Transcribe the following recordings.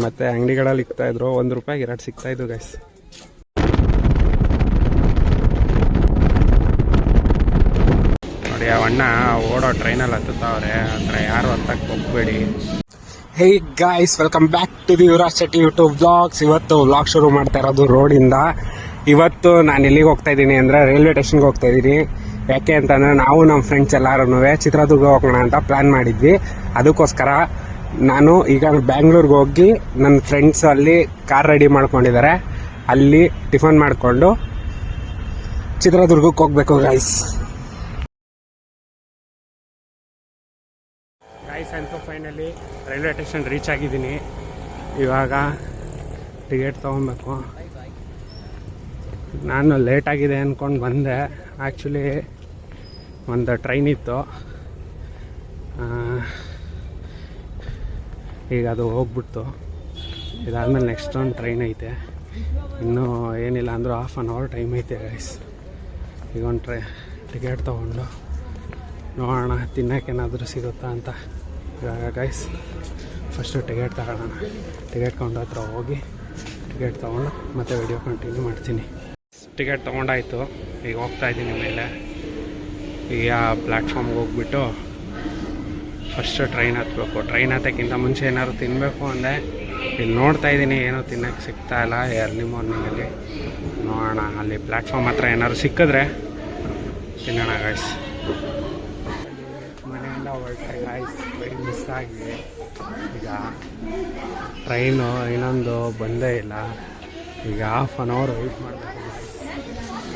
ಮತ್ತು ಅಂಗಡಿಗಳಲ್ಲಿ ಇಕ್ತಾಯಿದ್ರು, 1 ರೂಪಾಯಿಗೆ 2 ಸಿಗ್ತಾಯಿದ್ವು ಗೈಸ್. ನೋಡಿ ಅವಣ್ಣ ಓಡೋ ಟ್ರೈನಲ್ಲಿ ಹತ್ತುತ್ತವ್ರೆ, ಹತ್ರ ಯಾರು ಹತ್ತಕ್ಕೆ ಹೋಗ್ಬೇಡಿ. Hey guys, welcome back to the Yuvaraj Shetty YouTube blogs. ಇವತ್ತು ವ್ಲಾಗ್ ಶುರು ಮಾಡ್ತಾ ಇರೋದು ರೋಡಿಂದ. ಇವತ್ತು ನಾನು ಎಲ್ಲಿಗೆ ಹೋಗ್ತಾ ಇದ್ದೀನಿ ಅಂದರೆ ರೈಲ್ವೆ ಸ್ಟೇಷನ್ಗೆ ಹೋಗ್ತಾ ಇದ್ದೀನಿ. ಯಾಕೆ ಅಂತಂದರೆ ನಾವು ನಮ್ಮ ಫ್ರೆಂಡ್ಸ್ ಎಲ್ಲರೂ ಚಿತ್ರದುರ್ಗ ಹೋಗೋಣ ಅಂತ ಪ್ಲ್ಯಾನ್ ಮಾಡಿದ್ವಿ. ಅದಕ್ಕೋಸ್ಕರ ನಾನು ಈಗ ಬ್ಯಾಂಗ್ಳೂರ್ಗೆ ಹೋಗಿ ನನ್ನ ಫ್ರೆಂಡ್ಸ್ ಅಲ್ಲಿ ಕಾರ್ ರೆಡಿ ಮಾಡ್ಕೊಂಡಿದ್ದಾರೆ. ಅಲ್ಲಿ ಟಿಫನ್ ಮಾಡಿಕೊಂಡು ಚಿತ್ರದುರ್ಗಕ್ಕೆ ಹೋಗ್ಬೇಕು ಗೈಸ್. ಅಂತೂ ಫೈನಲಿ ರೈಲ್ವೆ ಸ್ಟೇಷನ್ ರೀಚ್ ಆಗಿದ್ದೀನಿ. ಇವಾಗ ಟಿಕೆಟ್ ತೊಗೊಬೇಕು. ನಾನು ಲೇಟಾಗಿದೆ ಅಂದ್ಕೊಂಡು ಬಂದೆ. ಆ್ಯಕ್ಚುಲಿ ಒಂದು ಟ್ರೈನ್ ಇತ್ತು, ಈಗ ಅದು ಹೋಗ್ಬಿಡ್ತು. ಇದಾದಮೇಲೆ ನೆಕ್ಸ್ಟ್ ಒಂದು ಟ್ರೈನ್ ಐತೆ. ಇನ್ನೂ ಏನಿಲ್ಲ ಅಂದರೂ 1/2 hour ಟೈಮ್ ಐತೆ ಗೈಸ್. ಈಗ ಒಂದು ಟಿಕೆಟ್ ತೊಗೊಂಡು ನೋಡೋಣ ತಿನ್ನೋಕ್ಕೇನಾದರೂ ಸಿಗುತ್ತಾ ಅಂತ. ಇವಾಗ ಗೈಸ್ ಫಸ್ಟು ಟಿಕೆಟ್ ತಗೊಳ್ಳೋಣ. ಟಿಕೆಟ್ ಕೌಂಟರ್ ಹತ್ರ ಹೋಗಿ ಟಿಕೆಟ್ ತೊಗೊಂಡು ಮತ್ತೆ ವಿಡಿಯೋ ಕಂಟಿನ್ಯೂ ಮಾಡ್ತೀನಿ. ಟಿಕೆಟ್ ತೊಗೊಂಡಾಯಿತು, ಈಗ ಹೋಗ್ತಾಯಿದ್ದೀನಿ ಮೇಲೆ. ಈಗ ಪ್ಲ್ಯಾಟ್ಫಾರ್ಮ್ಗೆ ಹೋಗ್ಬಿಟ್ಟು ಫಸ್ಟು ಟ್ರೈನ್ ಹತ್ತಬೇಕು. ಟ್ರೈನ್ ಹತ್ತಕ್ಕಿಂತ ಮುಂಚೆ ಏನಾದ್ರು ತಿನ್ನಬೇಕು ಅಂದೆ. ಇಲ್ಲಿ ನೋಡ್ತಾ ಇದ್ದೀನಿ, ಏನೂ ತಿನ್ನೋಕ್ಕೆ ಸಿಗ್ತಾ ಇಲ್ಲ ಎರ್ಲಿ ಮಾರ್ನಿಂಗಲ್ಲಿ. ನೋಡೋಣ ಅಲ್ಲಿ ಪ್ಲ್ಯಾಟ್ಫಾರ್ಮ್ ಹತ್ರ ಏನಾದ್ರು ಸಿಕ್ಕಿದ್ರೆ ತಿನ್ನೋಣ ಗೈಸ್. ಮನೆಯಿಂದ ಹೊರಟೆ ಗೈಸ್, ಟ್ರೈನ್ ಮಿಸ್ ಆಗಿದೆ. ಈಗ ಟ್ರೈನು ಇನ್ನೊಂದು ಬಂದೇ ಇಲ್ಲ. ಈಗ 1/2 hour ವೆಯ್ಟ್ ಮಾಡಬೇಕು.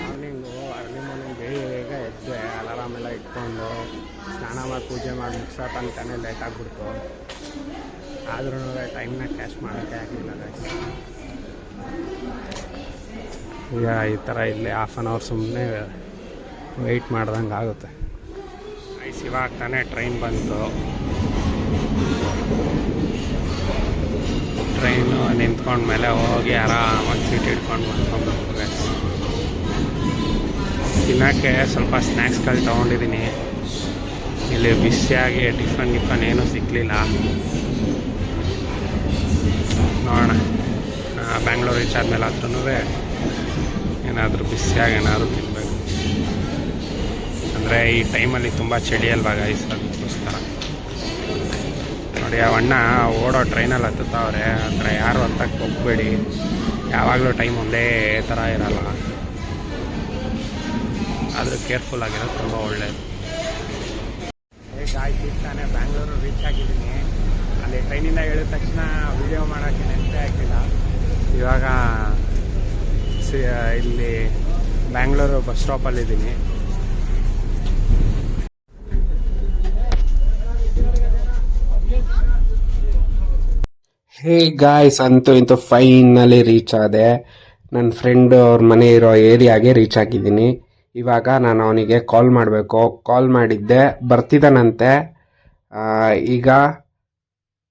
ಅರ್ಲಿ ಮಾರ್ನಿಂಗ್ ಬೇಗ ಎದ್ದೆ, ಅಲಾರಾಮ್ ಎಲ್ಲ ಇಟ್ಕೊಂಡು ಸ್ನಾನ ಮಾಡಿ ಪೂಜೆ ಮಾಡಿ ಮುಗಿಸೋ ತನಕನೇ ಲೇಟ್ ಆಗಿಬಿಡ್ತು. ಆದ್ರೂ ಟೈಮ್ನ ಕ್ಯಾಶ್ ಮಾಡೋಕ್ಕೆ ಆಗಲಿಲ್ಲ ಗೈಸ್. ಈಗ ಈ ಥರ ಇಲ್ಲಿ 1/2 hour ಸುಮ್ಮನೆ ವೆಯ್ಟ್ ಮಾಡ್ದಂಗೆ ಆಗುತ್ತೆ ಗೈಸ್. ಇವಾಗ ತಾನೇ ಟ್ರೈನ್ ಬಂತು. ಟ್ರೈನು ನಿಂತ್ಕೊಂಡ್ಮೇಲೆ ಹೋಗಿ ಆರಾಮಾಗಿ ಸೀಟ್ ಇಟ್ಕೊಂಡು ಬಂದ್ಕೊಬೇಕು ಗೈಸ್. ತಿನ್ನೋಕ್ಕೆ ಸ್ವಲ್ಪ ಸ್ನ್ಯಾಕ್ಸ್ಗಳು ತೊಗೊಂಡಿದ್ದೀನಿ. ಇಲ್ಲಿ ಬಿಸಿಯಾಗಿ ಟಿಫನ್ ಏನೂ ಸಿಕ್ಕಲಿಲ್ಲ. ನೋಡೋಣ ಬ್ಯಾಂಗ್ಳೂರು ರೀಚ್ ಆದಮೇಲೆ ಆದ್ರೂ ಏನಾದರೂ ಬಿಸಿಯಾಗಿ ಏನಾದರೂ ತಿನ್ನಬೇಕು. ಅಂದರೆ ಈ ಟೈಮಲ್ಲಿ ತುಂಬ ಚಳಿ ಅಲ್ವಾ ಗೈಸ್, ಅದಕ್ಕೋಸ್ಕರ. ನೋಡಿ ಅವಣ್ಣ ಓಡೋ ಟ್ರೈನಲ್ಲಿ ಹತ್ತುತ್ತವ್ರೆ, ಹತ್ರ ಯಾರು ಹತ್ತಕ್ಕೆ ಹೋಗ್ಬೇಡಿ. ಯಾವಾಗಲೂ ಟೈಮ್ ಒಂದೇ ಥರ ಇರಲ್ಲ, ಆದರೂ ಕೇರ್ಫುಲ್ ಆಗಿರೋದು ತುಂಬ ಒಳ್ಳೆಯದು. ಗಾಯ್ಸ್, ತಾನೇ ಬ್ಯಾಂಗ್ಳೂರು ರೀಚ್ ಆಗಿದ್ದೀನಿ. ಅಲ್ಲಿ ಟ್ರೈನಿಂದ ಹೇಳಿದ ತಕ್ಷಣ ವಿಡಿಯೋ ಮಾಡೋಕ್ಕೆ ನೆನಪೇ ಆಗಿಲ್ಲ. ಇವಾಗ ಇಲ್ಲಿ ಬ್ಯಾಂಗ್ಳೂರು ಬಸ್ ಸ್ಟಾಪಲ್ಲಿದ್ದೀನಿ. ಹೇ ಗಾಯ್ಸ್, ಅಂತೂ ಇಂತೂ ಫೈನಲಿ ರೀಚ್ ಆದೆ. ನನ್ನ ಫ್ರೆಂಡ್ ಅವ್ರ ಮನೆ ಇರೋ ಏರಿಯಾಗೆ ರೀಚ್ ಆಗಿದ್ದೀನಿ. ಇವಾಗ ನಾನು ಅವನಿಗೆ ಕಾಲ್ ಮಾಡಬೇಕು. ಕಾಲ್ ಮಾಡಿದ್ದೆ, ಬರ್ತಿದ್ದಾನಂತೆ. ಈಗ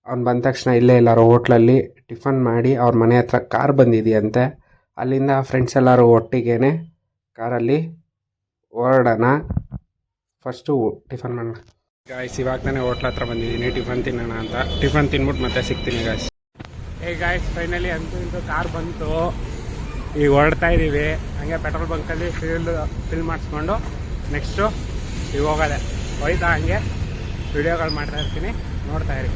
ಅವ್ನು ಬಂದ ತಕ್ಷಣ ಇಲ್ಲೇ ಎಲ್ಲರೂ ಹೋಟ್ಲಲ್ಲಿ ಟಿಫನ್ ಮಾಡಿ ಅವ್ರ ಮನೆ ಹತ್ರ ಕಾರ್ ಬಂದಿದೆಯಂತೆ. ಅಲ್ಲಿಂದ ಫ್ರೆಂಡ್ಸ್ ಎಲ್ಲರೂ ಒಟ್ಟಿಗೆ ಕಾರಲ್ಲಿ ಹೊರಡೋಣ. ಫಸ್ಟು ಟಿಫನ್ ಮಾಡೋಣ ಗಾಯ್ಸ್. ಇವಾಗ ತಾನೇ ಹೋಟ್ಲ ಹತ್ರ ಬಂದಿದ್ದೀನಿ ಟಿಫನ್ ತಿನ್ನೋಣ ಅಂತ. ಟಿಫನ್ ತಿನ್ಬಿಟ್ಟು ಮತ್ತೆ ಸಿಗ್ತೀನಿ ಗಾಯ್ಸ್. ಹೇ ಗಾಯ್ಸ್, ಫೈನಲಿ ಅಂತೂ ಇಂತೂ ಕಾರ್ ಬಂತು. ಈಗ ಹೊರಡ್ತಾ ಇದ್ದೀವಿ. ಹಂಗೆ ಪೆಟ್ರೋಲ್ ಬಂಕಲ್ಲಿ ಫಿಲ್ ಮಾಡಿಸ್ಕೊಂಡು ನೆಕ್ಸ್ಟು ಈಗ ಹೋಗೋದೆ. ಹೋಯ್ತಾ ಹಂಗೆ ವಿಡಿಯೋಗಳು ಮಾಡ್ತಾ ಇರ್ತೀನಿ, ನೋಡ್ತಾ ಇರಿ.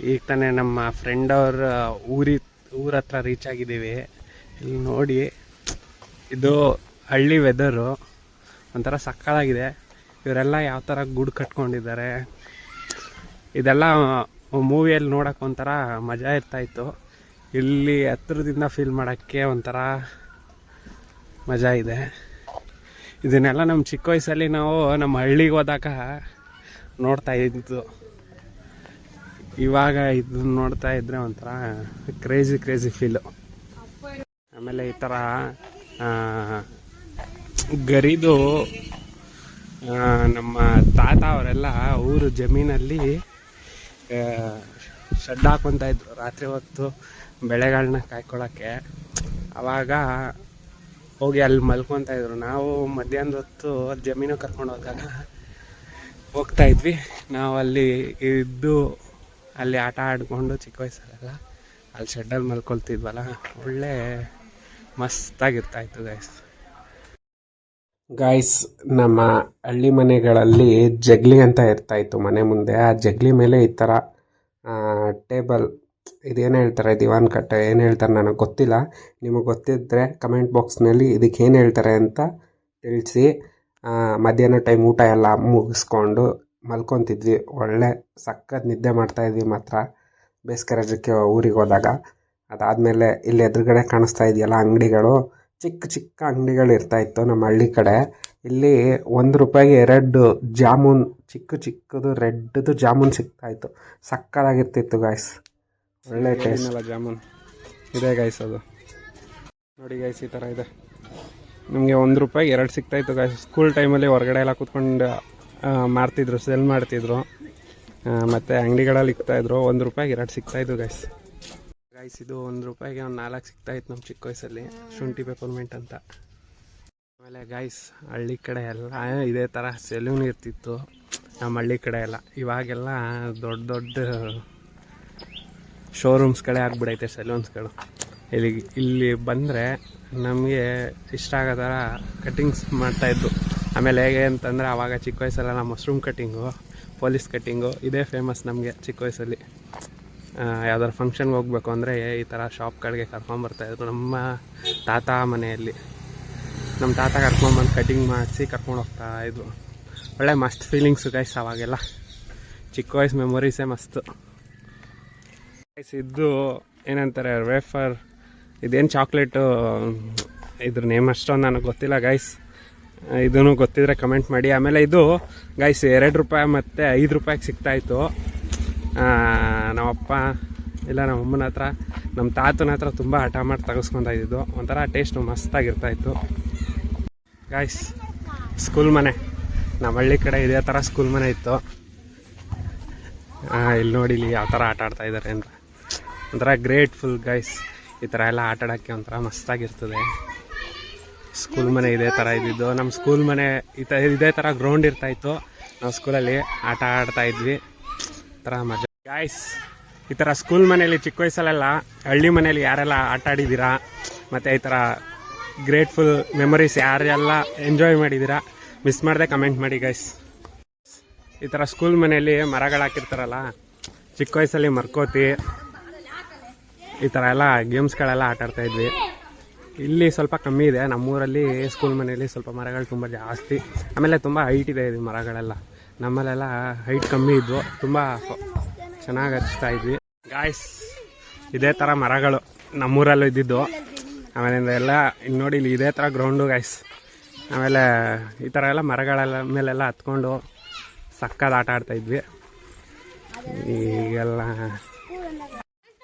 ಈಗ ತಾನೇ ನಮ್ಮ ಫ್ರೆಂಡ್ ಅವ್ರ ಊರ ಹತ್ರ ರೀಚ್ ಆಗಿದ್ದೀವಿ. ಇಲ್ಲಿ ನೋಡಿ, ಇದು ಹಳ್ಳಿ ವೆದರು, ಒಂಥರ ಸಕ್ಕತ್ತಾಗಿದೆ. ಇವರೆಲ್ಲ ಯಾವ ಥರ ಗೂಡು ಕಟ್ಕೊಂಡಿದ್ದಾರೆ, ಇದೆಲ್ಲ ಮೂವಿಯಲ್ಲಿ ನೋಡೋಕೆ ಒಂಥರ ಮಜಾ ಇರ್ತಾಯಿತ್ತು. ಇಲ್ಲಿ ಹತ್ರದಿಂದ ಫೀಲ್ ಮಾಡೋಕ್ಕೆ ಒಂಥರ ಮಜಾ ಇದೆ. ಇದನ್ನೆಲ್ಲ ನಮ್ಮ ಚಿಕ್ಕ ವಯಸ್ಸಲ್ಲಿ ನಾವು ನಮ್ಮ ಹಳ್ಳಿಗೆ ಹೋದಾಗ ನೋಡ್ತಾ ಇದ್ದು, ಇವಾಗ ಇದನ್ನ ನೋಡ್ತಾ ಇದ್ರೆ ಒಂಥರ ಕ್ರೇಜಿ ಫೀಲು. ಆಮೇಲೆ ಈ ಥರ ಗರಿದು ನಮ್ಮ ತಾತ ಅವರೆಲ್ಲ ಊರು ಜಮೀನಲ್ಲಿ ಶೆಡ್ ಹಾಕೊತ ಇದ್ರು ರಾತ್ರಿ ಹೊತ್ತು ಬೆಳೆಗಳನ್ನ ಕಾಯ್ಕೊಳ್ಳೋಕ್ಕೆ. ಆವಾಗ ಹೋಗಿ ಅಲ್ಲಿ ಮಲ್ಕೊತಾ ಇದ್ರು. ನಾವು ಮಧ್ಯಾಹ್ನದ ಹೊತ್ತು ಜಮೀನು ಕರ್ಕೊಂಡು ಹೋದಾಗ ಹೋಗ್ತಾ ಇದ್ವಿ. ನಾವು ಅಲ್ಲಿ ಇದ್ದು ಅಲ್ಲಿ ಆಟ ಆಡಿಕೊಂಡು ಚಿಕ್ಕ ವಯಸ್ಸಲ್ಲೆಲ್ಲ ಅಲ್ಲಿ ಶೆಡ್ಡಲ್ಲಿ ಮಲ್ಕೊಳ್ತಿದ್ವಲ್ಲ, ಒಳ್ಳೆ ಮಸ್ತಾಗಿರ್ತಾಯಿತ್ತು ಗಾಯ್ಸ್. ನಮ್ಮ ಹಳ್ಳಿ ಮನೆಗಳಲ್ಲಿ ಜಗ್ಲಿ ಅಂತ ಇರ್ತಾಯಿತ್ತು ಮನೆ ಮುಂದೆ. ಆ ಜಗ್ಲಿ ಮೇಲೆ ಈ ಥರ ಟೇಬಲ್, ಇದೇನು ಹೇಳ್ತಾರೆ, ದಿವಾನ್ ಕಟ್ಟೆ ಏನು ಹೇಳ್ತಾರೆ ನನಗೆ ಗೊತ್ತಿಲ್ಲ. ನಿಮಗೆ ಗೊತ್ತಿದ್ದರೆ ಕಮೆಂಟ್ ಬಾಕ್ಸ್ನಲ್ಲಿ ಇದಕ್ಕೆ ಏನು ಹೇಳ್ತಾರೆ ಅಂತ ತಿಳಿಸಿ. ಮಧ್ಯಾಹ್ನ ಟೈಮ್ ಊಟ ಎಲ್ಲ ಮುಗಿಸ್ಕೊಂಡು ಮಲ್ಕೊತಿದ್ವಿ. ಒಳ್ಳೆ ಸಖತ್ ನಿದ್ದೆ ಮಾಡ್ತಾಯಿದ್ವಿ ಮಾತ್ರ ಬೇಸಿಗೆ ರಜಕ್ಕೆ ಊರಿಗೆ ಹೋದಾಗ. ಅದಾದಮೇಲೆ ಇಲ್ಲಿ ಎದುರುಗಡೆ ಕಾಣಿಸ್ತಾ ಇದೆಯಲ್ಲ ಅಂಗಡಿಗಳು, ಚಿಕ್ಕ ಅಂಗಡಿಗಳು ಇರ್ತಾಯಿತ್ತು ನಮ್ಮ ಹಳ್ಳಿ ಕಡೆ. ಇಲ್ಲಿ 1 ರೂಪಾಯಿಗೆ 2 ಜಾಮೂನ್, ಚಿಕ್ಕದು ರೆಡ್ದು ಜಾಮೂನ್ ಸಿಗ್ತಾಯಿತ್ತು. ಸಕ್ಕತ್ತಾಗಿರ್ತಿತ್ತು ಗಾಯ್ಸ್, ಒಳ್ಳೆ ಟೇಸ್ಟ್ ಅಲ್ಲ ಜಾಮೂನ್. ಇದೆ ಗಾಯ್ಸ್, ಅದು ನೋಡಿ ಗಾಯ್ಸ್, ಈ ಥರ ಇದೆ. ನಮಗೆ 1 ರೂಪಾಯಿಗೆ 2 ಸಿಗ್ತಾಯಿತ್ತು ಗಾಯ್ಸ್. ಸ್ಕೂಲ್ ಟೈಮಲ್ಲಿ ಹೊರಗಡೆ ಎಲ್ಲ ಕೂತ್ಕೊಂಡು ಮಾರ್ತಿದ್ರು, ಸೆಲ್ ಮಾಡ್ತಿದ್ರು, ಮತ್ತು ಅಂಗಡಿಗಳಲ್ಲಿ ಇಕ್ತಾಯಿದ್ರು. 1 ರೂಪಾಯಿಗೆ 2 ಸಿಗ್ತಾಯಿತ್ತು ಗಾಯ್ಸ್. ಇದು 1 ರೂಪಾಯಿಗೆ 4 ಸಿಗ್ತಾಯಿತ್ತು ನಮ್ಮ ಚಿಕ್ಕ ವಯಸ್ಸಲ್ಲಿ, ಶುಂಠಿ ಪೆಪರ್ಮೆಂಟ್ ಅಂತ. ಆಮೇಲೆ ಗಾಯ್ಸ್, ಹಳ್ಳಿ ಕಡೆ ಎಲ್ಲ ಇದೇ ಥರ ಸೆಲೂನ್ ಇರ್ತಿತ್ತು ನಮ್ಮ ಹಳ್ಳಿ ಕಡೆ ಎಲ್ಲ. ಇವಾಗೆಲ್ಲ ದೊಡ್ಡ ಶೋರೂಮ್ಸ್ಗಳೇ ಆಗ್ಬಿಡೈತೆ ಸೆಲೂನ್ಸ್ಗಳು. ಇಲ್ಲಿ ಬಂದರೆ ನಮಗೆ ಇಷ್ಟ ಆಗೋ ಥರ ಕಟ್ಟಿಂಗ್ಸ್ ಮಾಡ್ತಾಯಿದ್ರು. ಆಮೇಲೆ ಹೇಗೆ ಅಂತಂದರೆ, ಆವಾಗ ಚಿಕ್ಕ ವಯಸ್ಸಲ್ಲೆಲ್ಲ ಮಶ್ರೂಮ್ ಕಟ್ಟಿಂಗು, ಪೊಲೀಸ್ ಕಟ್ಟಿಂಗು ಇದೇ ಫೇಮಸ್ ನಮಗೆ ಚಿಕ್ಕ ವಯಸ್ಸಲ್ಲಿ. ಯಾವ್ದಾದ್ರು ಫಂಕ್ಷನ್ಗೆ ಹೋಗ್ಬೇಕು ಅಂದರೆ ಈ ಥರ ಶಾಪ್ಗಳಿಗೆ ಕರ್ಕೊಂಬರ್ತಾಯಿದ್ರು ನಮ್ಮ ತಾತ ಮನೆಯಲ್ಲಿ. ನಮ್ಮ ತಾತ ಕರ್ಕೊಂಬಂದು ಕಟ್ಟಿಂಗ್ ಮಾಡಿಸಿ ಕರ್ಕೊಂಡು ಹೋಗ್ತಾಯಿದ್ರು. ಒಳ್ಳೆ ಮಸ್ತ್ ಫೀಲಿಂಗ್ಸು ಗೈಸ್ ಅವಾಗೆಲ್ಲ. ಚಿಕ್ಕ ವಯಸ್ಸು ಮೆಮೊರೀಸೇ ಮಸ್ತು ಗೈಸ್. ಇದು ಏನಂತಾರೆ, ವೇಫರ್, ಇದೇನು ಚಾಕ್ಲೇಟು, ಇದ್ರ ನೇಮ್ ಅಷ್ಟೊಂದು ನನಗೆ ಗೊತ್ತಿಲ್ಲ ಗೈಸ್. ಇದೂ ಗೊತ್ತಿದ್ರೆ ಕಮೆಂಟ್ ಮಾಡಿ. ಆಮೇಲೆ ಇದು ಗೈಸ್ 2 ರೂಪಾಯಿ ಮತ್ತು 5 ರೂಪಾಯಿಗೆ ಸಿಗ್ತಾಯಿತ್ತು. ನಮ್ಮಪ್ಪ ಇಲ್ಲ ನಮ್ಮಮ್ಮನ ಹತ್ರ, ನಮ್ಮ ತಾತನ ಹತ್ರ ತುಂಬ ಹಠ ಮಾಡಿ ತೆಗೆಸ್ಕೊತಾ ಇದ್ದಿದ್ದು. ಒಂಥರ ಟೇಸ್ಟು ಮಸ್ತಾಗಿರ್ತಾಯಿತ್ತು ಗಾಯ್ಸ್. ಸ್ಕೂಲ್ ಮನೆ ನಮ್ಮ ಹಳ್ಳಿ ಕಡೆ ಇದೇ ಥರ ಸ್ಕೂಲ್ ಮನೆ ಇತ್ತು. ಇಲ್ಲಿ ನೋಡಿ, ಇಲ್ಲಿ ಯಾವ ಥರ ಆಟ ಆಡ್ತಾಯಿದ್ದಾರೆ ಅಂತ ಒಂಥರ ಗ್ರೇಟ್ಫುಲ್ ಗೈಸ್. ಈ ಥರ ಎಲ್ಲ ಆಟ ಆಡೋಕ್ಕೆ ಒಂಥರ ಮಸ್ತಾಗಿರ್ತದೆ. ಸ್ಕೂಲ್ ಮನೆ ಇದೇ ಥರ ಇದ್ದಿದ್ದು. ನಮ್ಮ ಸ್ಕೂಲ್ ಮನೆ ಇದೇ ಥರ ಗ್ರೌಂಡ್ ಇರ್ತಾಯಿತ್ತು. ನಾವು ಸ್ಕೂಲಲ್ಲಿ ಆಟ ಆಡ್ತಾಯಿದ್ವಿ, ಥರ ಮಜಾ ಗಾಯ್ಸ್. ಈ ಥರ ಸ್ಕೂಲ್ ಮನೇಲಿ ಚಿಕ್ಕ ವಯಸ್ಸಲ್ಲೆಲ್ಲ ಹಳ್ಳಿ ಮನೇಲಿ ಯಾರೆಲ್ಲ ಆಟ ಆಡಿದ್ದೀರಾ, ಮತ್ತು ಈ ಥರ ಗ್ರೇಟ್ಫುಲ್ ಮೆಮೊರೀಸ್ ಯಾರೆಲ್ಲ ಎಂಜಾಯ್ ಮಾಡಿದ್ದೀರಾ, ಮಿಸ್ ಮಾಡದೆ ಕಮೆಂಟ್ ಮಾಡಿ ಗೈಸ್. ಈ ಥರ ಸ್ಕೂಲ್ ಮನೆಯಲ್ಲಿ ಮರಗಳು ಹಾಕಿರ್ತಾರಲ್ಲ, ಚಿಕ್ಕ ವಯಸ್ಸಲ್ಲಿ ಮರ್ಕೋತಿ ಈ ಥರ ಎಲ್ಲ ಗೇಮ್ಸ್ಗಳೆಲ್ಲ ಆಟ ಆಡ್ತಾಯಿದ್ವಿ. ಇಲ್ಲಿ ಸ್ವಲ್ಪ ಕಮ್ಮಿ ಇದೆ ನಮ್ಮೂರಲ್ಲಿ. ಸ್ಕೂಲ್ ಮನೆಯಲ್ಲಿ ಸ್ವಲ್ಪ ಮರಗಳು ತುಂಬ ಜಾಸ್ತಿ, ಆಮೇಲೆ ತುಂಬ ಹೈಟ್ ಇದೆ ಇದು ಮರಗಳೆಲ್ಲ. ನಮ್ಮಲ್ಲೆಲ್ಲ ಹೈಟ್ ಕಮ್ಮಿ ಇದ್ವು, ತುಂಬ ಚೆನ್ನಾಗಿ ಹಚ್ತಾಯಿದ್ವಿ ಗಾಯ್ಸ್. ಇದೇ ಥರ ಮರಗಳು ನಮ್ಮೂರಲ್ಲೂ ಇದ್ದಿದ್ದು. ಆಮೇಲೆ ಎಲ್ಲ ಇಲ್ಲಿ ನೋಡಿ, ಇಲ್ಲಿ ಇದೇ ಥರ ಗ್ರೌಂಡು ಗಾಯ್ಸ್. ಆಮೇಲೆ ಈ ಥರ ಎಲ್ಲ ಮರಗಳೆಲ್ಲ ಮೇಲೆಲ್ಲ ಹತ್ಕೊಂಡು ಸಕ್ಕದ ಆಟ ಆಡ್ತಾಯಿದ್ವಿ. ಈಗೆಲ್ಲ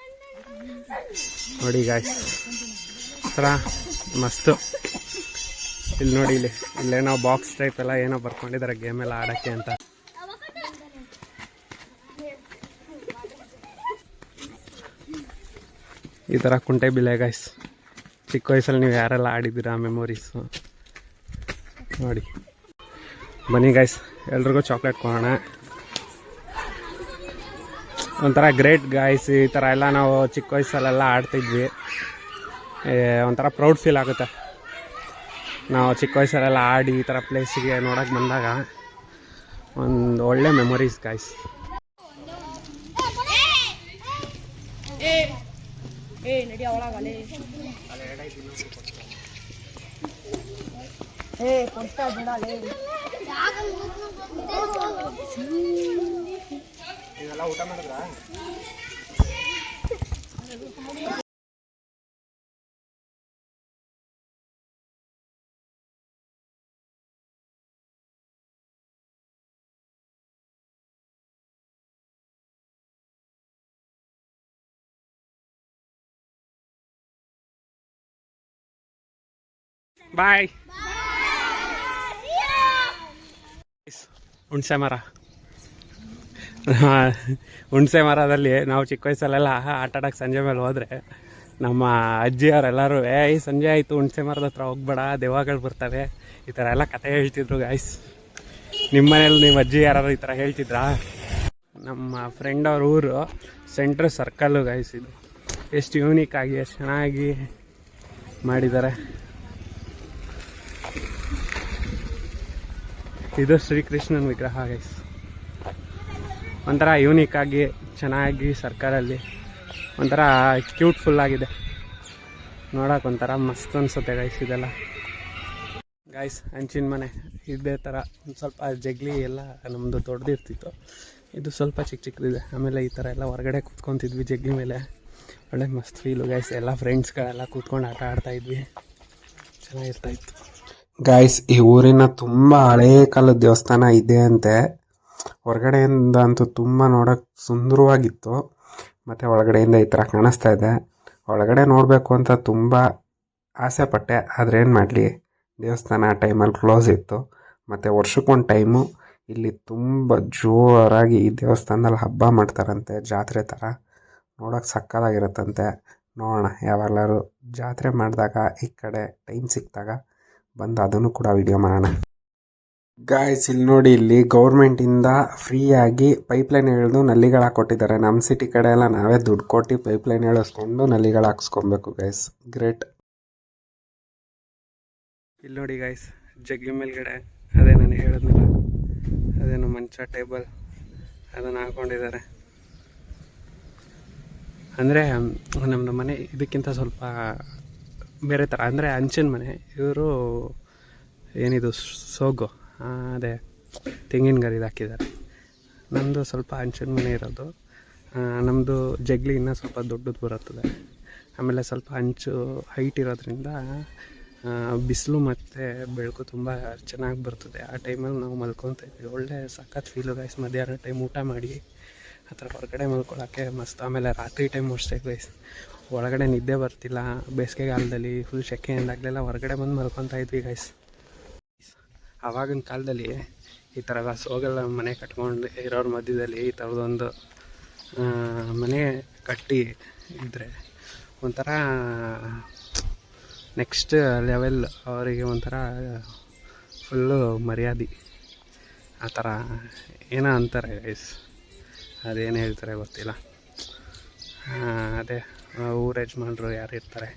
ನೋಡಿ ಗಾಯ್ಸ್, ಥರ ಮಸ್ತು. ಇಲ್ಲಿ ನೋಡಿ, ಇಲ್ಲೇನೋ ಬಾಕ್ಸ್ ಟೈಪ್ ಎಲ್ಲ ಏನೋ ಬರ್ಕೊಂಡಿದ್ದಾರೆ ಗೇಮ್ ಎಲ್ಲ ಆಡೋಕ್ಕೆ ಅಂತ. ಈ ಥರ ಕುಂಟೆ ಬಿಲ್ಲೆ ಗಾಯ್ಸ್. ಚಿಕ್ಕ ವಯಸ್ಸಲ್ಲಿ ನೀವು ಯಾರೆಲ್ಲ ಆಡಿದ್ದೀರಾ ಮೆಮೊರೀಸು ನೋಡಿ. ಬನ್ನಿ ಗಾಯ್ಸ್, ಎಲ್ರಿಗೂ ಚಾಕ್ಲೇಟ್ ಕೊಡೋಣ. ಒಂಥರ ಗ್ರೇಟ್ ಗಾಯ್ಸ್. ಈ ಥರ ಎಲ್ಲ ನಾವು ಚಿಕ್ಕ ವಯಸ್ಸಲ್ಲೆಲ್ಲ ಆಡ್ತಿದ್ವಿ. ಒಂಥರ ಪ್ರೌಡ್ ಫೀಲ್ ಆಗುತ್ತೆ ನಾವು ಚಿಕ್ಕ ವಯಸ್ಸಲ್ಲೆಲ್ಲ ಆಡಿ ಈ ಥರ ಪ್ಲೇಸಿಗೆ ನೋಡೋಕೆ ಬಂದಾಗ. ಒಂದು ಒಳ್ಳೆ ಮೆಮೊರೀಸ್ ಗಾಯ್ಸ್. ಇದೆಲ್ಲ ಊಟ ಮಾಡಿದ್ರ ಬಾಯ್. ಹುಣಸೆ ಮರ, ಹುಣಸೆ ಮರದಲ್ಲಿ ನಾವು ಚಿಕ್ಕ ವಯಸ್ಸಲ್ಲೆಲ್ಲ ಆಟ ಆಡೋಕ್ಕೆ ಸಂಜೆ ಮೇಲೆ ಹೋದರೆ ನಮ್ಮ ಅಜ್ಜಿಯವರೆಲ್ಲರೂ ಈ ಸಂಜೆ ಆಯಿತು ಹುಣಸೆ ಮರದ ಹತ್ರ ಹೋಗ್ಬೇಡ ದೆವ್ವಗಳು ಬರ್ತವೆ ಈ ಥರ ಎಲ್ಲ ಕತೆ ಹೇಳ್ತಿದ್ರು ಗಾಯ್ಸ್. ನಿಮ್ಮ ಮನೇಲಿ ನಿಮ್ಮ ಅಜ್ಜಿ ಯಾರು ಈ ಥರ ಹೇಳ್ತಿದ್ರಾ? ನಮ್ಮ ಫ್ರೆಂಡ್ ಅವ್ರ ಊರು ಸೆಂಟ್ರ್ ಸರ್ಕಲ್ಲು ಗಾಯ್ಸ್. ಇದು ಎಷ್ಟು ಯೂನಿಕ್ ಆಗಿ ಎಷ್ಟು ಚೆನ್ನಾಗಿ ಮಾಡಿದ್ದಾರೆ. ಇದು ಶ್ರೀಕೃಷ್ಣನ ವಿಗ್ರಹ ಗೈಸ್. ಒಂಥರ ಯೂನಿಕ್ ಆಗಿ ಚೆನ್ನಾಗಿ ಸರ್ಕಲಲ್ಲಿ ಒಂಥರ ಕ್ಯೂಟ್ಫುಲ್ ಆಗಿದೆ ನೋಡೋಕೆ, ಒಂಥರ ಮಸ್ತ್ ಅನಿಸುತ್ತೆ ಗೈಸ್ ಇದೆಲ್ಲ. ಗೈಸ್ ಹಂಚಿನ ಮನೆ ಇದೇ ಥರ ಒಂದು ಸ್ವಲ್ಪ ಜಗ್ಲಿ ಎಲ್ಲ ನಮ್ಮದು ದೊಡ್ಡದಿರ್ತಿತ್ತು, ಇದು ಸ್ವಲ್ಪ ಚಿಕ್ಕ ಚಿಕ್ಕದಿದೆ. ಆಮೇಲೆ ಈ ಥರ ಎಲ್ಲ ಹೊರಗಡೆ ಕೂತ್ಕೊತಿದ್ವಿ ಜಗ್ಲಿ ಮೇಲೆ, ಒಳ್ಳೆ ಮಸ್ತ್ ಫೀಲು ಗೈಸ್. ಎಲ್ಲ ಫ್ರೆಂಡ್ಸ್ಗಳೆಲ್ಲ ಕೂತ್ಕೊಂಡು ಆಟ ಆಡ್ತಾಯಿದ್ವಿ, ಚೆನ್ನಾಗಿರ್ತಾಯಿತ್ತು ಗಾಯ್ಸ್. ಈ ಊರಿನ ತುಂಬ ಹಳೇ ಕಾಲದ ದೇವಸ್ಥಾನ ಇದೆ ಅಂತೆ. ಹೊರಗಡೆಯಿಂದ ಅಂತೂ ತುಂಬ ನೋಡೋಕ್ಕೆ ಸುಂದರವಾಗಿತ್ತು, ಮತ್ತು ಒಳಗಡೆಯಿಂದ ಈ ಥರ ಕಾಣಿಸ್ತಾ ಇದೆ. ಒಳಗಡೆ ನೋಡಬೇಕು ಅಂತ ತುಂಬ ಆಸೆ ಪಟ್ಟೆ, ಆದರೆ ಏನು ಮಾಡಲಿ, ದೇವಸ್ಥಾನ ಆ ಟೈಮಲ್ಲಿ ಕ್ಲೋಸ್ ಇತ್ತು. ಮತ್ತು ವರ್ಷಕ್ಕೊಂದು ಟೈಮು ಇಲ್ಲಿ ತುಂಬ ಜೋರಾಗಿ ಈ ದೇವಸ್ಥಾನದಲ್ಲಿ ಹಬ್ಬ ಮಾಡ್ತಾರಂತೆ, ಜಾತ್ರೆ ಥರ. ನೋಡೋಕ್ಕೆ ಸಕ್ಕತ್ತಾಗಿರುತ್ತಂತೆ. ನೋಡೋಣ ಯಾವಾಗಲಾದ್ರು ಜಾತ್ರೆ ಮಾಡಿದಾಗ ಈ ಕಡೆ ಟೈಮ್ ಸಿಕ್ಕಿದಾಗ ಬಂದು ಅದನ್ನು ಕೂಡ ವಿಡಿಯೋ ಮಾಡೋಣ ಗಾಯ್ಸ್. ಇಲ್ಲಿ ನೋಡಿ, ಇಲ್ಲಿ ಗೌರ್ಮೆಂಟಿಂದ ಫ್ರೀಯಾಗಿ ಪೈಪ್ಲೈನ್ ಎಳೆದು ನಲ್ಲಿಗಳು ಹಾಕ್ಕೊಟ್ಟಿದ್ದಾರೆ. ನಮ್ಮ ಸಿಟಿ ಕಡೆ ಎಲ್ಲ ನಾವೇ ದುಡ್ಡು ಕೊಟ್ಟು ಪೈಪ್ಲೈನ್ ಎಳೆಸ್ಕೊಂಡು ನಲ್ಲಿಗಳು ಹಾಕ್ಸ್ಕೊಬೇಕು ಗೈಸ್. ಗ್ರೇಟ್. ಇಲ್ಲಿ ನೋಡಿ ಗೈಸ್, ಜಗ್ಗಿ ಮೇಲ್ಗಡೆ ಅದೇ ನಾನು ಹೇಳಿದ್ನಲ್ಲ, ಅದೇನು ಮಂಚ ಟೇಬಲ್ ಅದನ್ನು ಹಾಕ್ಕೊಂಡಿದ್ದಾರೆ. ಅಂದರೆ ನಮ್ಮದು ಮನೆ ಇದಕ್ಕಿಂತ ಸ್ವಲ್ಪ ಬೇರೆ ಥರ, ಅಂದರೆ ಹಂಚಿನ ಮನೆ. ಇವರು ಏನಿದು ಸೋಗು, ಅದೇ ತೆಂಗಿನ ಗರಿದು ಹಾಕಿದ್ದಾರೆ. ನಮ್ಮದು ಸ್ವಲ್ಪ ಹಂಚಿನ ಮನೆ ಇರೋದು. ನಮ್ಮದು ಜಗ್ಲಿ ಇನ್ನೂ ಸ್ವಲ್ಪ ದೊಡ್ಡದು ಬರುತ್ತದೆ. ಆಮೇಲೆ ಸ್ವಲ್ಪ ಹಂಚು ಹೈಟ್ ಇರೋದ್ರಿಂದ ಬಿಸಿಲು ಮತ್ತು ಬೆಳಕು ತುಂಬ ಚೆನ್ನಾಗಿ ಬರ್ತದೆ. ಆ ಟೈಮಲ್ಲಿ ನಾವು ಮಲ್ಕೊತಾ ಇದ್ವಿ, ಒಳ್ಳೆ ಸಖತ್ ಫೀಲು ಗೈಸ್. ಮಧ್ಯಾಹ್ನ ಟೈಮ್ ಊಟ ಮಾಡಿ ಆ ಥರ ಹೊರಗಡೆ ಮಲ್ಕೊಳ್ಳೋಕ್ಕೆ ಮಸ್ತ್. ಆಮೇಲೆ ರಾತ್ರಿ ಟೈಮ್ ಅಷ್ಟೇ ಗೈಸ್, ಒಳಗಡೆ ನಿದ್ದೆ ಬರ್ತಿಲ್ಲ. ಬೇಸಿಗೆಗಾಲದಲ್ಲಿ ಫುಲ್ ಸೆಕೆಯಿಂದಾಗಲೆಲ್ಲ ಹೊರಗಡೆ ಬಂದು ಮಲ್ಕೊತಾ ಇದ್ವಿ ಗೈಸ್. ಆವಾಗಿನ ಕಾಲದಲ್ಲಿ ಈ ಥರ ಸೋಗೆಲ್ಲ ಮನೆ ಕಟ್ಕೊಂಡು ಇರೋರ ಮಧ್ಯದಲ್ಲಿ ಈ ಥರದೊಂದು ಮನೆ ಕಟ್ಟಿ ಇದ್ದರೆ ಒಂಥರ ನೆಕ್ಸ್ಟ್ ಲೆವೆಲ್, ಅವರಿಗೆ ಒಂಥರ ಫುಲ್ಲು ಮರ್ಯಾದೆ. ಆ ಥರ ಏನೋ ಅಂತಾರೆ ಗೈಸ್, ಅದೇನು ಹೇಳ್ತಾರೆ ಗೊತ್ತಿಲ್ಲ. ಅದೇ ಊರ ಯಜಮಾನ್ರು ಯಾರು ಇರ್ತಾರೆ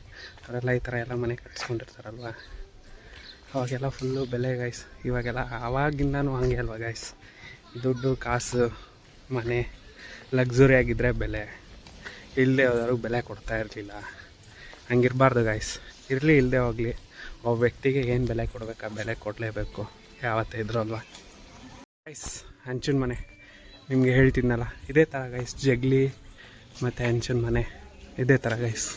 ಅವರೆಲ್ಲ ಈ ಥರ ಎಲ್ಲ ಮನೆ ಕಟ್ಸ್ಕೊಂಡಿರ್ತಾರಲ್ವ, ಅವಾಗೆಲ್ಲ ಫುಲ್ಲು ಬೆಲೆ ಗೈಸ್. ಇವಾಗೆಲ್ಲ ಆವಾಗಿಂದನೂ ಹಂಗೆ ಅಲ್ವ ಗೈಸ್, ದುಡ್ಡು ಕಾಸು ಮನೆ ಲಕ್ಸುರಿ ಆಗಿದ್ದರೆ ಬೆಲೆ, ಇಲ್ಲದೆ ಹೋದವ್ರಿಗೆ ಬೆಲೆ ಕೊಡ್ತಾ ಇರಲಿಲ್ಲ. ಹಂಗಿರಬಾರ್ದು ಗೈಸ್. ಇರಲಿ ಇಲ್ಲದೆ ಹೋಗಲಿ, ಒಬ್ಬ ವ್ಯಕ್ತಿಗೆ ಏನು ಬೆಲೆ ಕೊಡಬೇಕು ಆ ಬೆಲೆ ಕೊಡಲೇಬೇಕು ಯಾವತ್ತೇ ಇದ್ರೂ ಅಲ್ವ ಗೈಸ್. ಹಂಚಿನ ಮನೆ ನಿಮಗೆ ಹೇಳ್ತಿದ್ನಲ್ಲ, ಇದೇ ಥರ ಗೈಸ್. ಜಗ್ಲಿ ಮತ್ತು ಹಂಚಿನ ಮನೆ ಇದೇ ಥರ ಗೈಸ್.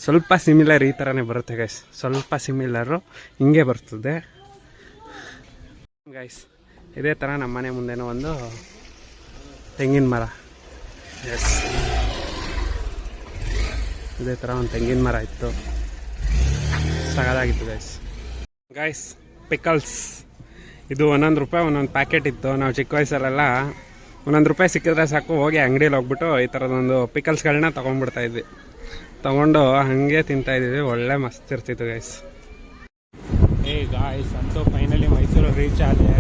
ಸ್ವಲ್ಪ ಸಿಮಿಲರ್ ಈ ಥರನೇ ಬರುತ್ತೆ ಗೈಸ್, ಸ್ವಲ್ಪ ಸಿಮಿಲರು ಹಿಂಗೆ ಬರ್ತದೆ ಗೈಸ್. ಇದೇ ಥರ ನಮ್ಮ ಮನೆ ಮುಂದೆನೂ ಒಂದು ತೆಂಗಿನ ಮರ. ಎಸ್, ಇದೇ ಥರ ಒಂದು ತೆಂಗಿನ ಮರ ಇತ್ತು, ಸಗದಾಗಿತ್ತು ಗೈಸ್. ಪಿಕಲ್ಸ್ ಇದು 1 ರೂಪಾಯಿ ಒಂದೊಂದು ಪ್ಯಾಕೆಟ್ ಇತ್ತು. ನಾವು ಚಿಕ್ಕ ವಯಸ್ಸಲ್ಲೆಲ್ಲ 1 ರೂಪಾಯಿ ಸಿಕ್ಕಿದ್ರೆ ಸಾಕು, ಹೋಗಿ ಅಂಗಡಿಯಲ್ಲಿ ಹೋಗ್ಬಿಟ್ಟು ಈ ಥರದೊಂದು ಪಿಕಲ್ಸ್ಗಳನ್ನ ತೊಗೊಂಡ್ಬಿಡ್ತಾಯಿದ್ವಿ. ತೊಗೊಂಡು ಹಾಗೆ ತಿಂತಾಯಿದ್ವಿ, ಒಳ್ಳೆ ಮಸ್ತ್ ಇರ್ತಿತ್ತು ಗೈಸ್. ಗಾಯ್ಸ್ ಅಂತೂ ಫೈನಲಿ ಮೈಸೂರು ರೀಚ್ ಆದೆ.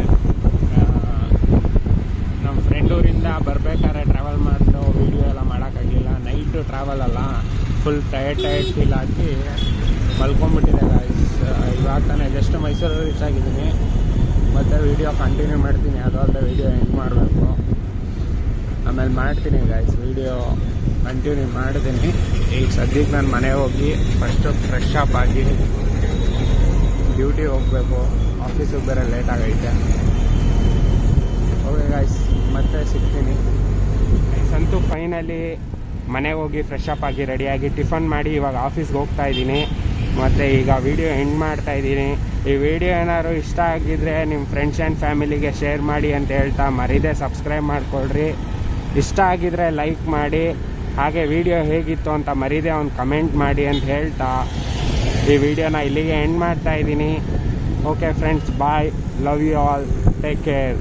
ನಮ್ಮ ಫ್ರೆಂಡ್ ಊರಿಂದ ಬರಬೇಕಾದ್ರೆ ಟ್ರಾವೆಲ್ ಮಾಡಿದ್ರು, ವೀಡಿಯೋ ಎಲ್ಲ ಮಾಡೋಕ್ಕಾಗಲಿಲ್ಲ. ನೈಟು ಟ್ರಾವೆಲ್ ಅಲ್ಲ, ಫುಲ್ ಟಯರ್ಡ್ ಫೀಲ್ ಆಗಿ ಮಲ್ಕೊಂಡ್ಬಿಟ್ಟಿದೆ ಗಾಯ್ಸ್. ಇವಾಗ ತಾನೇ ಜಸ್ಟ್ ಮೈಸೂರು ರೀಚ್ ಆಗಿದ್ದೀನಿ. ಮತ್ತು ವೀಡಿಯೋ ಕಂಟಿನ್ಯೂ ಮಾಡ್ತೀನಿ, ಯಾವುದಾದ್ರೂ ವೀಡಿಯೋ ಎಂಡ್ ಮಾಡಬೇಕು. ಆಮೇಲೆ ಮಾಡ್ತೀನಿ ಗಾಯ್ಸ್, ವೀಡಿಯೋ ಕಂಟಿನ್ಯೂ ಮಾಡಿದ್ದೀನಿ. ಈಗ ಸದ್ಯಕ್ಕೆ ನಾನು ಮನೆಗೆ ಹೋಗಿ ಫಸ್ಟು ಫ್ರೆಶ್ ಅಪ್ ಆಗಿ ಡ್ಯೂಟಿ ಹೋಗಬೇಕು, ಆಫೀಸಿಗೆ ಬೇರೆ ಲೇಟ್ ಆಗೈತೆ. ಓಕೆ ಗಾಯ್ಸ್, ಮತ್ತೆ ಸಿಗ್ತೀನಿ. ಅಂತೂ ಫೈನಲಿ ಮನೆಗೆ ಹೋಗಿ ಫ್ರೆಶ್ ಅಪ್ ಆಗಿ ರೆಡಿಯಾಗಿ ಟಿಫನ್ ಮಾಡಿ ಇವಾಗ ಆಫೀಸ್ಗೆ ಹೋಗ್ತಾ ಇದ್ದೀನಿ. ಮತ್ತು ಈಗ ವಿಡಿಯೋ ಎಂಡ್ ಮಾಡ್ತಾ ಇದ್ದೀನಿ. ಈ ವಿಡಿಯೋ ಏನಾದ್ರು ಇಷ್ಟ ಆಗಿದ್ದರೆ ನಿಮ್ಮ ಫ್ರೆಂಡ್ಸ್ ಆ್ಯಂಡ್ ಫ್ಯಾಮಿಲಿಗೆ ಶೇರ್ ಮಾಡಿ ಅಂತ ಹೇಳ್ತಾ ಮರೀದೆ ಸಬ್ಸ್ಕ್ರೈಬ್ ಮಾಡಿಕೊಳ್ರಿ. ಇಷ್ಟ ಆಗಿದ್ರೆ ಲೈಕ್ ಮಾಡಿ, ಹಾಗೆ ವಿಡಿಯೋ ಹೇಗಿತ್ತು ಅಂತ ಮರೀದೆ ಒಂದು ಕಮೆಂಟ್ ಮಾಡಿ ಅಂತ ಹೇಳ್ತಾ ಈ ವಿಡಿಯೋನ ಇಲ್ಲಿಗೆ ಎಂಡ್ ಮಾಡ್ತಾ ಇದ್ದೀನಿ. Okay friends, bye, love you all, take care.